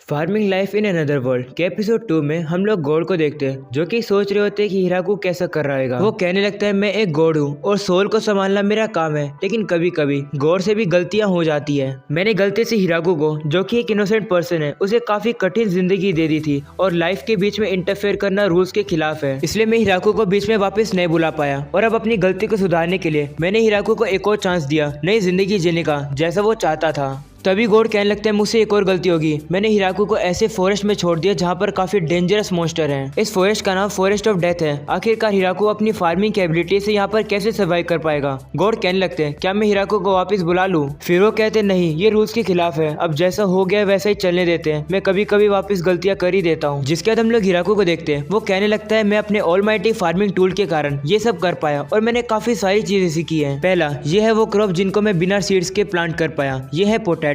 Farming life in another world के episode 2 में हम लोग गॉड को देखते हैं जो कि सोच रहे होते हैं कि हिराकू कैसा कर रहेगा। वो कहने लगता है मैं एक गॉड हूँ और सोल को संभालना मेरा काम है, लेकिन कभी कभी गॉड से भी गलतियां हो जाती है। मैंने गलती से हिराकू को, जो कि एक इनोसेंट पर्सन है, उसे काफी कठिन जिंदगी दे दी थी और लाइफ के बीच में इंटरफेयर करना रूल्स के खिलाफ है, इसलिए मैं हिराकू को बीच में वापस नहीं बुला पाया। और अब अपनी गलती को सुधारने के लिए मैंने हिराकू को एक और चांस दिया नई जिंदगी जीने का, जैसा वो चाहता था। तभी गॉड कहने लगता है मुझसे एक और गलती होगी। मैंने हिराकू को ऐसे फॉरेस्ट में छोड़ दिया जहाँ पर काफी डेंजरस मॉन्स्टर हैं। इस फॉरेस्ट का नाम फॉरेस्ट ऑफ डेथ है। आखिरकार हिराकू अपनी फार्मिंग की एबिलिटी से यहाँ पर कैसे सर्वाइव कर पाएगा। गॉड कहने लगते हैं क्या मैं हिराकू को वापस बुला लूं? फिर वो कहते नहीं, ये रूल्स के खिलाफ है। अब जैसा हो गया वैसा ही चलने देते हैं, मैं कभी कभी वापस गलतियां कर ही देता हूँ। जिसके बाद हम लोग हिराकू को देखते हैं। वो कहने लगता है मैं अपने ऑलमाइटी फार्मिंग टूल के कारण ये सब कर पाया और मैंने काफी सारी चीजें सीखी है। पहला ये है वो क्रॉप जिनको मैं बिना सीड्स के प्लांट कर पाया, ये है पोटैटोज,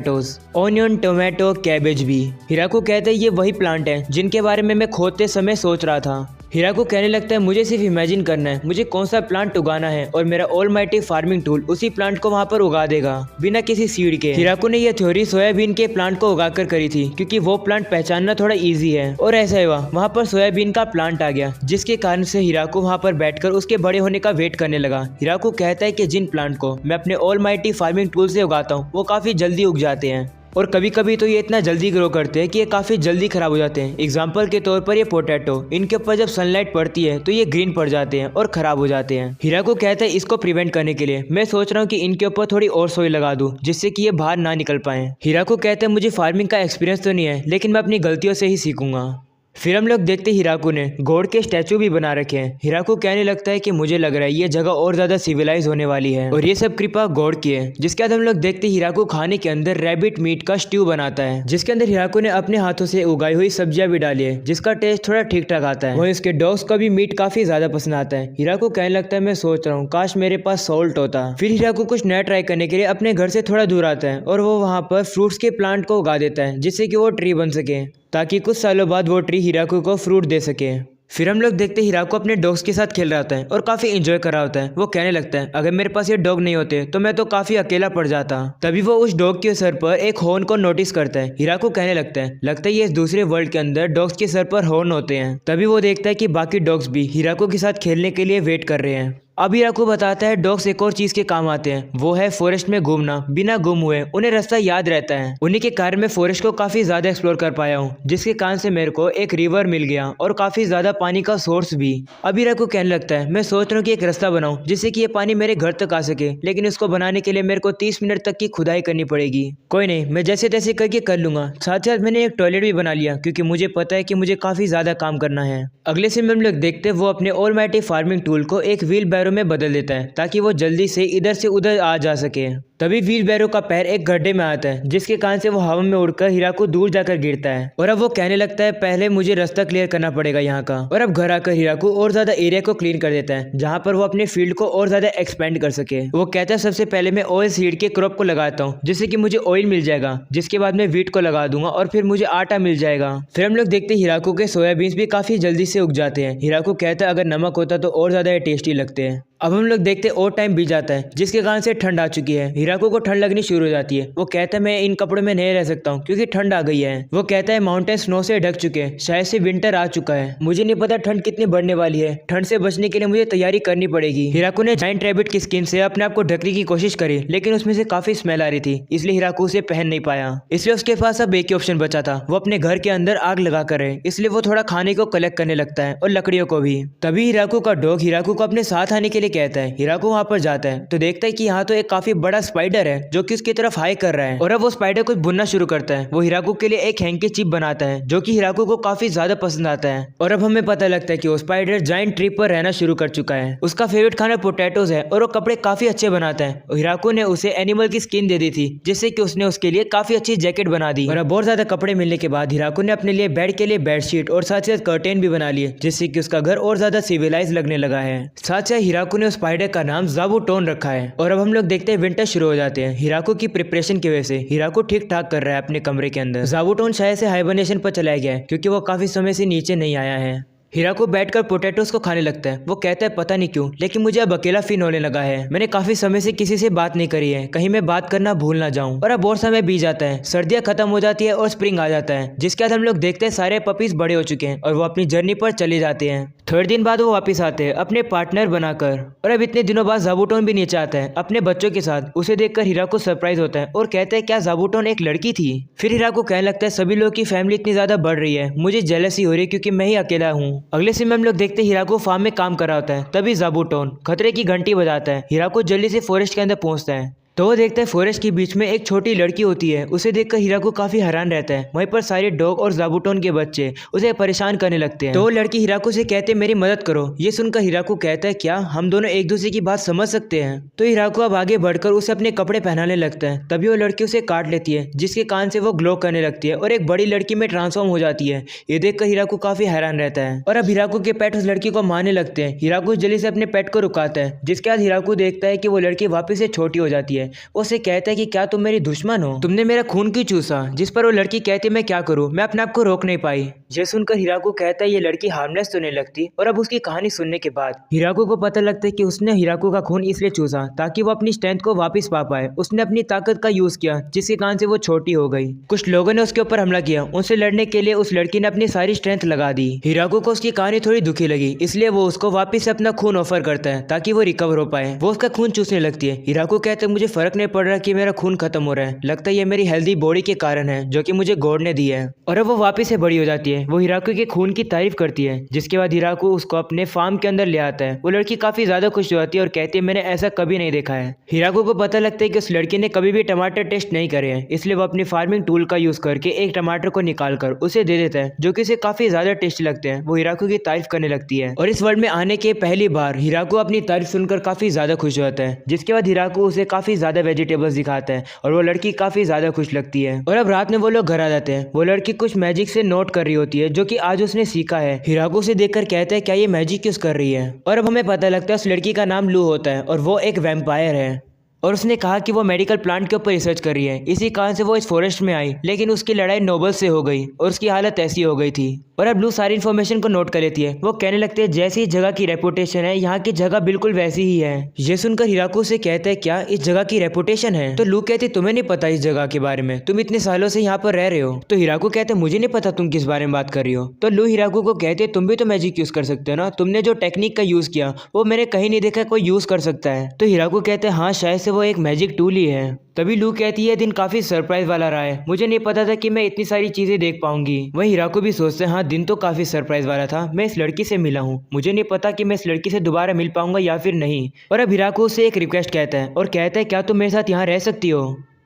ऑनियन, टोमेटो, कैबेज भी। हिराकू कहते हैं ये वही प्लांट है जिनके बारे में मैं खोदते समय सोच रहा था। हिराकू कहने लगता है मुझे सिर्फ इमेजिन करना है मुझे कौन सा प्लांट उगाना है और मेरा ऑलमाइटी फार्मिंग टूल उसी प्लांट को वहाँ पर उगा देगा बिना किसी सीड के। हिराकू ने यह थ्योरी सोयाबीन के प्लांट को उगाकर करी थी क्योंकि वो प्लांट पहचानना थोड़ा इजी है। और ऐसा ही हुआ, वहाँ पर सोयाबीन का प्लांट आ गया, जिसके कारण से हिराकू वहाँ पर बैठकर उसके बड़े होने का वेट करने लगा। हिराकू कहता है कि जिन प्लांट को मैं अपने ऑलमाइटी फार्मिंग टूल से उगाता हूँ वो काफी जल्दी उग जाते हैं और कभी कभी तो ये इतना जल्दी ग्रो करते हैं कि ये काफ़ी जल्दी खराब हो जाते हैं। एग्जाम्पल के तौर पर ये पोटैटो, इनके ऊपर जब सनलाइट पड़ती है तो ये ग्रीन पड़ जाते हैं और खराब हो जाते हैं। हिराकू कहता है इसको प्रिवेंट करने के लिए मैं सोच रहा हूँ कि इनके ऊपर थोड़ी और सोई लगा दूँ जिससे कि ये बाहर ना निकल पाए। हिराकू कहते हैं मुझे फार्मिंग का एक्सपीरियंस तो नहीं है, लेकिन मैं अपनी गलतियों से ही सीखूंगा। फिर हम लोग देखते हिराकू ने गॉड के स्टैचू भी बना रखे हैं। हिराकू कहने लगता है कि मुझे लग रहा है ये जगह और ज्यादा सिविलाइज होने वाली है और ये सब कृपा गॉड की है। जिसके बाद हम लोग देखते हिराकू खाने के अंदर रैबिट मीट का स्ट्यू बनाता है, जिसके अंदर हिराकू ने अपने हाथों से उगाई हुई सब्जियां भी डाली है, जिसका टेस्ट थोड़ा ठीक ठाक आता है। वहीं उसके डॉग्स को भी मीट काफी ज्यादा पसंद आता है। हिराकू कहने लगता है मैं सोच रहा हूँ काश मेरे पास सॉल्ट होता। फिर हिराकू कुछ नया ट्राई करने के लिए अपने घर से थोड़ा दूर आता है और वो वहाँ पर फ्रूट्स के प्लांट को उगा देता है जिससे कि वो ट्री बन सके, ताकि कुछ सालों बाद वो ट्री हिराकू को फ्रूट दे सके। फिर हम लोग देखते हिराकू अपने डॉग्स के साथ खेल रहा होता है और काफी एंजॉय कर रहा होता है। वो कहने लगता है अगर मेरे पास ये डॉग नहीं होते तो मैं तो काफी अकेला पड़ जाता। तभी वो उस डॉग के सर पर एक हॉर्न को नोटिस करता है। हिराकू कहने लगता है ये इस दूसरे वर्ल्ड के अंदर डॉग्स के सर पर हॉर्न होते हैं। तभी वो देखता है कि बाकी डॉग्स भी हिराकू के साथ खेलने के लिए वेट कर रहे हैं। अब हिराकू बताता है डॉग्स एक और चीज के काम आते हैं, वो है फॉरेस्ट में घूमना। बिना गुम हुए उन्हें रास्ता याद रहता है। उन्हीं के कारण मैं फॉरेस्ट को काफी ज्यादा एक्सप्लोर कर पाया हूँ, जिसके कारण से मेरे को एक रिवर मिल गया और काफी ज्यादा पानी का सोर्स भी। अब हिराकू कहने लगता है मैं सोच रहा हूँ कि एक रास्ता बनाऊं जिससे कि ये पानी मेरे घर तक आ सके, लेकिन उसको बनाने के लिए मेरे को 30 मिनट तक की खुदाई करनी पड़ेगी। कोई नहीं, मैं जैसे तैसे करके कर लूंगा। साथ साथ मैंने एक टॉयलेट भी बना लिया क्योंकि मुझे पता है कि मुझे काफी ज्यादा काम करना है। अगले सीन में हम लोग देखते हैं वो अपने ऑलमाइटी फार्मिंग टूल को एक व्हील बैरो में बदल देता है ताकि वो जल्दी से इधर से उधर आ जा सके। तभी व्हील बैरो का पैर एक गड्ढे में आता है, जिसके कारण से वो हवा में उड़कर हिराकू दूर जाकर गिरता है। और अब वो कहने लगता है पहले मुझे रास्ता क्लियर करना पड़ेगा यहाँ का। और अब घर आकर हिराकू और ज्यादा एरिया को क्लीन कर देता है जहाँ पर वो अपने फील्ड को और ज्यादा एक्सपेंड कर सके। वो कहता है सबसे पहले मैं ऑयल सीड के क्रॉप को लगाता हूँ जिससे कि मुझे ऑयल मिल जाएगा, जिसके बाद मैं व्हीट को लगा दूंगा और फिर मुझे आटा मिल जाएगा। फिर हम लोग देखते हिराकू के सोयाबीन्स भी काफी जल्दी से उग जाते हैं। हिराकू कहता है अगर नमक होता तो और ज्यादा टेस्टी लगते हैं। अब हम लोग देखते और टाइम बीत जाता है, जिसके कारण से ठंड आ चुकी है। हिराकू को ठंड लगनी शुरू हो जाती है। वो कहता है मैं इन कपड़ों में नहीं रह सकता हूँ क्योंकि ठंड आ गई है। वो कहता है माउंटेन स्नो से ढक चुके हैं, शायद से विंटर आ चुका है। मुझे नहीं पता ठंड कितनी बढ़ने वाली है। ठंड से बचने के लिए मुझे तैयारी करनी पड़ेगी। हिराकू ने जायंट रैबिट की स्किन से अपने आप को ढकने की कोशिश करी, लेकिन उसमें से काफी स्मेल आ रही थी, इसलिए हिराकू उसे पहन नहीं पाया। इसलिए उसके पास अब एक ही ऑप्शन बचा था, वो अपने घर के अंदर आग लगा कर रहे। इसलिए वो थोड़ा खाने को कलेक्ट करने लगता है और लकड़ियों को भी। तभी हिराकू का डॉग हिराकू को अपने साथ आने के लिए कहता है। हिराकू वहाँ पर जाता है तो देखता है कि यहाँ तो एक काफी बड़ा स्पाइडर है जो कि उसकी तरफ हाई कर रहा है। और अब वो स्पाइडर कुछ बुनना शुरू करता है। वो हिराकू के लिए एक हैंकीचिप बनाता है जो कि हिराकू को काफी ज्यादा पसंद आता है। और अब हमें पता लगता है कि वो स्पाइडर जायंट ट्री पर रहना शुरू कर चुका है। उसका फेवरेट खाना पोटैटोज है और वो कपड़े काफी अच्छे बनाता है। हिराकू ने उसे एनिमल की स्किन दे दी थी, जिससे कि उसने उसके लिए काफी अच्छी जैकेट बना दी। और अब बहुत ज्यादा कपड़े मिलने के बाद हिराकू ने अपने लिए बेड के लिए बेडशीट और साथ साथ कर्टेन भी बना लिए, जिससे कि उसका घर और ज्यादा सिविलाइज लगने लगा है। साथ साथ हिराकू ने उस स्पाइडर का नाम ज़ाबूटोन रखा है। और अब हम लोग देखते हैं विंटर शुरू हो जाते हैं। हिराकू की प्रिपरेशन की वजह से हिराकू ठीक ठाक कर रहा है अपने कमरे के अंदर। ज़ाबूटोन शायद से हाइबरनेशन पर चला गया है क्योंकि वो काफी समय से नीचे नहीं आया है। हिराको बैठकर पोटैटोस को खाने लगता है। वो कहता है पता नहीं क्यों, लेकिन मुझे अब अकेला फील होने लगा है। मैंने काफी समय से किसी से बात नहीं करी है, कहीं मैं बात करना भूल ना जाऊं। और अब बहुत समय बीत जाता है, सर्दियां खत्म हो जाती है और स्प्रिंग आ जाता है, जिसके बाद हम लोग देखते हैं सारे पपीज बड़े हो चुके हैं और वो अपनी जर्नी पर चले जाते हैं। थोड़े दिन बाद वो वापस आते हैं अपने पार्टनर बनाकर। और अब इतने दिनों बाद ज़ाबूटोन भी नीचे आता है अपने बच्चों के साथ। उसे देखकर हिराको सरप्राइज होता है और कहता है क्या ज़ाबूटोन एक लड़की थी। फिर हिराको कहने लगता है सभी लोगों की फैमिली इतनी ज्यादा बढ़ रही है, मुझे जेलसी हो रही है क्योंकि मैं ही अकेला हूँ। अगले सीन में हम लोग देखते हैं हिराको फार्म में काम कर रहा होता है, तभी ज़ाबूटोन खतरे की घंटी बजाता है। हिराको जल्दी से फॉरेस्ट के अंदर पहुंचता है तो वो देखता है फॉरेस्ट के बीच में एक छोटी लड़की होती है। उसे देखकर हिराको काफी हैरान रहता है। वहीं पर सारे डॉग और ज़ाबूटोन के बच्चे उसे परेशान करने लगते हैं। तो वो लड़की हिराको से कहते हैं मेरी मदद करो। ये सुनकर हिराको कहता है क्या हम दोनों एक दूसरे की बात समझ सकते हैं। तो हिराको अब आगे बढ़कर उसे अपने कपड़े पहनाने लगता है। तभी वो लड़की उसे काट लेती है, जिसके कान से वो ग्लो करने लगती है और एक बड़ी लड़की में ट्रांसफॉर्म हो जाती है। ये देखकर हिराको काफी हैरान रहता है और अब हिराको के पेट उस लड़की को मारने लगते हैं। हिराको जल्दी से अपने पेट को रुकाता है, जिसके बाद हिराको देखता है कि वो लड़की वापस से छोटी हो जाती है। उसे कहता है कि क्या तुम मेरी दुश्मन हो, तुमने मेरा खून क्यों चूसा। जिस पर वो लड़की कहती है मैं क्या करूं, मैं अपने आप को रोक नहीं पाई। ये सुनकर हिराको कहता है ये लड़की हार्मलेस तो नहीं लगती। और अब उसकी कहानी सुनने के बाद हिराको को पता लगता है कि उसने हिराको का खून इसलिए चूसा ताकि वो अपनी स्ट्रेंथ को वापस पा पाए। उसने अपनी ताकत का यूज किया, जिसके कारण से वो छोटी हो गई। कुछ लोगों ने उसके ऊपर हमला किया, उनसे लड़ने के लिए उस लड़की ने अपनी सारी स्ट्रेंथ लगा दी। हिराको को उसकी कहानी थोड़ी दुखी लगी, इसलिए वो उसको वापस से अपना खून ऑफर करता है ताकि वो रिकवर हो पाए। वो उसका खून चूसने लगती है। हिराको कहते हैं मुझे फर्क नहीं पड़ रहा कि मेरा खून खत्म हो रहा है, लगता है ये मेरी हेल्दी बॉडी के कारण है जो कि मुझे गॉड ने दी है। और अब वो वापस से बड़ी हो जाती है। वो हिराको के खून की तारीफ करती है, जिसके बाद हिराको उसको अपने फार्म के अंदर ले आता है। वो लड़की काफी ज्यादा खुश हो जाती है और कहती है मैंने ऐसा कभी नहीं देखा है। हिराको को पता लगता है कि उस लड़की ने कभी भी टमाटर टेस्ट नहीं करे हैं, इसलिए वो अपनी फार्मिंग टूल का यूज करके एक टमाटर को निकाल कर उसे दे देता है, जो कि उसे काफी ज्यादा टेस्टी लगते हैं। वो हिराको की तारीफ करने लगती है और इस वर्ल्ड में आने के पहली बार हिराको अपनी तारीफ सुनकर काफी ज्यादा खुश हो जाता है। जिसके बाद हिराको उसे काफी ज्यादा वेजिटेबल्स दिखाता है और वो लड़की काफी ज्यादा खुश लगती है। और अब रात में वो लोग घर आ जाते हैं। वो लड़की कुछ मैजिक से नोट कर रही होती है, जो कि आज उसने सीखा है। हिराको से देखकर कहता है क्या ये मैजिक यूज कर रही है। और अब हमें पता लगता है उस लड़की का नाम लू होता है और वो एक वैम्पायर है। और उसने कहा कि वो मेडिकल प्लांट के ऊपर रिसर्च कर रही है, इसी कारण से वो इस फॉरेस्ट में आई, लेकिन उसकी लड़ाई नोबल से हो गई और उसकी हालत ऐसी हो गई थी। और अब लू सारी इन्फॉर्मेशन को नोट कर लेती है। वो कहने लगते हैं जैसी जगह की रेपुटेशन है, यहाँ की जगह बिल्कुल वैसी ही है। ये सुनकर हिराको से कहता है क्या इस जगह की रेपुटेशन है। तो लू कहती तुम्हें नहीं पता इस जगह के बारे में, तुम इतने सालों से यहाँ पर रह रहे हो। तो हिराको कहते मुझे नहीं पता तुम किस बारे में बात कर रही हो। तो लू हिराको को कहते तुम भी तो मैजिक यूज कर सकते हो ना, तुमने जो टेक्निक का यूज किया वो मैंने कहीं नहीं देखा कोई यूज कर सकता है। तो हिराको कहते हैं हाँ शायद से वो एक मैजिक टूल ही है। तभी लू कहती है दिन काफी सरप्राइज वाला रहा है, मुझे नहीं पता था कि मैं इतनी सारी चीजें देख पाऊंगी। वहीं हिराको भी सोचते हैं हाँ दिन तो काफी सरप्राइज वाला था, मैं इस लड़की से मिला हूँ, मुझे नहीं पता कि मैं इस लड़की से दोबारा मिल पाऊंगा या फिर नहीं। और अब हिराको से एक रिक्वेस्ट कहता है और कहता है क्या तुम मेरे साथ यहाँ रह सकती हो।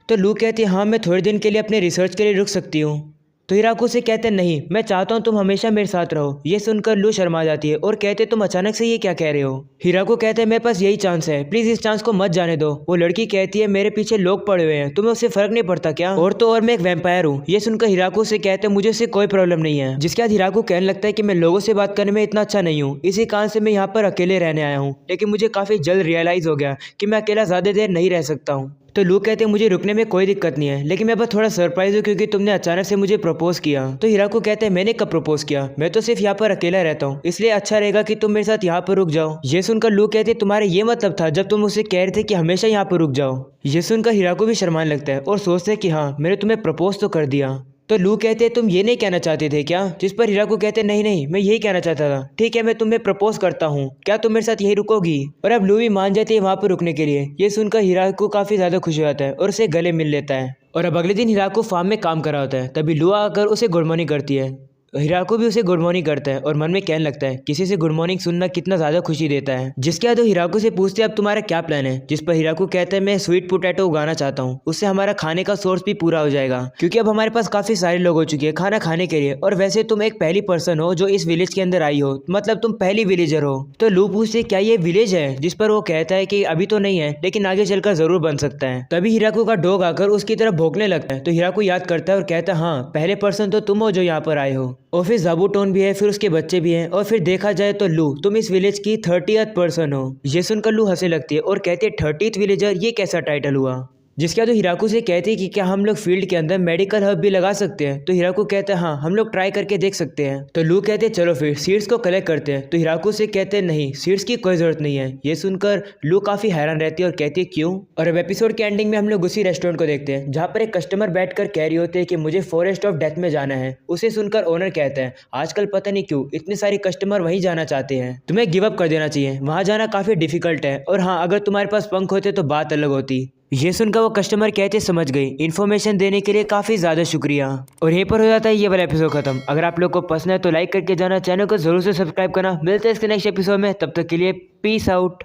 तो लू कहती है हाँ मैं थोड़े दिन के लिए अपने रिसर्च के लिए रुक सकती हूँ। तो हिराको से कहते नहीं मैं चाहता हूँ तुम हमेशा मेरे साथ रहो। ये सुनकर लू शर्मा जाती है और कहते तुम अचानक से ये क्या कह रहे हो। हिराको कहते हैं मेरे पास यही चांस है, प्लीज इस चांस को मत जाने दो। वो लड़की कहती है मेरे पीछे लोग पड़े हुए हैं, तुम्हें उससे फर्क नहीं पड़ता क्या। और तो और मैं एक वैम्पायर हूँ। ये सुनकर हिराको से कहते हैं मुझे उससे कोई प्रॉब्लम नहीं है। जिसके बाद हिराको कहने लगता है कि मैं लोगों से बात करने में इतना अच्छा नहीं हूँ, इसी कारण से मैं यहाँ पर अकेले रहने आया हूँ, लेकिन मुझे काफी जल्द रियलाइज हो गया कि मैं अकेला ज्यादा देर नहीं रह सकता हूँ। तो लू कहते हैं मुझे रुकने में कोई दिक्कत नहीं है, लेकिन मैं बस थोड़ा सरप्राइज हूँ क्योंकि तुमने अचानक से मुझे प्रपोज किया। तो हिराको कहते हैं मैंने कब प्रपोज किया, मैं तो सिर्फ यहाँ पर अकेला रहता हूँ, इसलिए अच्छा रहेगा कि तुम मेरे साथ यहाँ पर रुक जाओ। ये सुनकर लू कहते हैं तुम्हारा ये मतलब था जब तुम मुझसे कह रहे थे कि हमेशा यहाँ पर रुक जाओ। ये सुनकर हिराको भी शर्माने लगता है और सोचते है कि हाँ मैंने तुम्हें प्रपोज तो कर दिया। तो लू कहते तुम ये नहीं कहना चाहते थे क्या। जिस पर हिराको कहते नहीं नहीं मैं यही कहना चाहता था। ठीक है मैं तुम्हें प्रपोज करता हूँ, क्या तुम मेरे साथ यही रुकोगी। और अब लू भी मान जाती है वहाँ पर रुकने के लिए। ये सुनकर हिराको काफी ज्यादा खुश हो जाता है और उसे गले मिल लेता है। और अब अगले दिन हिराको फार्म में काम कर रहा होता है, तभी लू आकर उसे गुड मॉर्निंग करती है। हिराको भी उसे गुड मॉर्निंग करता है और मन में कहने लगता है किसी से गुड मॉर्निंग सुनना कितना ज्यादा खुशी देता है। जिसके बाद वो हिराको से पूछते हैं अब तुम्हारा क्या प्लान है। जिस पर हिराको कहता है मैं स्वीट पोटैटो उगाना चाहता हूँ, उससे हमारा खाने का सोर्स भी पूरा हो जाएगा, क्योंकि अब हमारे पास काफी सारे लोग हो चुके हैं खाना खाने के लिए। और वैसे तुम एक पहली पर्सन हो जो इस विलेज के अंदर आई हो, मतलब तुम पहली विलेजर हो। तो लू पूछते क्या ये विलेज है। जिस पर वो कहता है कि अभी तो नहीं है, लेकिन आगे चलकर जरूर बन सकता है। तभी हिराको का डॉग आकर उसकी तरफ भौंकने लगता है। तो हिराको याद करता है और कहता है हाँ पहले पर्सन तो तुम हो जो यहाँ पर आए हो। और फिर ज़ाबूटोन भी है, फिर उसके बच्चे भी हैं, और फिर देखा जाए तो लू तुम इस विलेज की 30th पर्सन हो। ये सुनकर लू हंसने लगती है और कहती है 30th विलेजर, ये कैसा टाइटल हुआ। जिसके बाद हिराकू से कहते हैं कि क्या हम लोग फील्ड के अंदर मेडिकल हब भी लगा सकते हैं। तो हिराकू कहते हैं हाँ हम लोग ट्राई करके देख सकते हैं। तो लू कहते हैं चलो फिर सीड्स को कलेक्ट करते हैं। तो हिराकू से कहते हैं नहीं सीड्स की कोई जरूरत नहीं है। ये सुनकर लू काफी हैरान रहती है और कहती है क्यों। और अब एपिसोड के एंडिंग में हम लोग उसी रेस्टोरेंट को देखते हैं जहाँ पर एक कस्टमर बैठकर कह रही होती है कि मुझे फॉरेस्ट ऑफ डेथ में जाना है। उसे सुनकर ओनर कहता है आजकल पता नहीं क्यों इतने सारे कस्टमर वहीं जाना चाहते हैं, तुम्हें गिव अप कर देना चाहिए, वहां जाना काफी डिफिकल्ट है और हाँ अगर तुम्हारे पास पंख होते तो बात अलग होती। ये सुनकर वो कस्टमर कहते समझ गई, इन्फॉर्मेशन देने के लिए काफ़ी ज़्यादा शुक्रिया। और यहीं पर हो जाता है ये वाला एपिसोड खत्म। अगर आप लोग को पसंद है तो लाइक करके जाना, चैनल को जरूर से सब्सक्राइब करना। मिलते हैं इसके नेक्स्ट एपिसोड में, तब तक के लिए पीस आउट।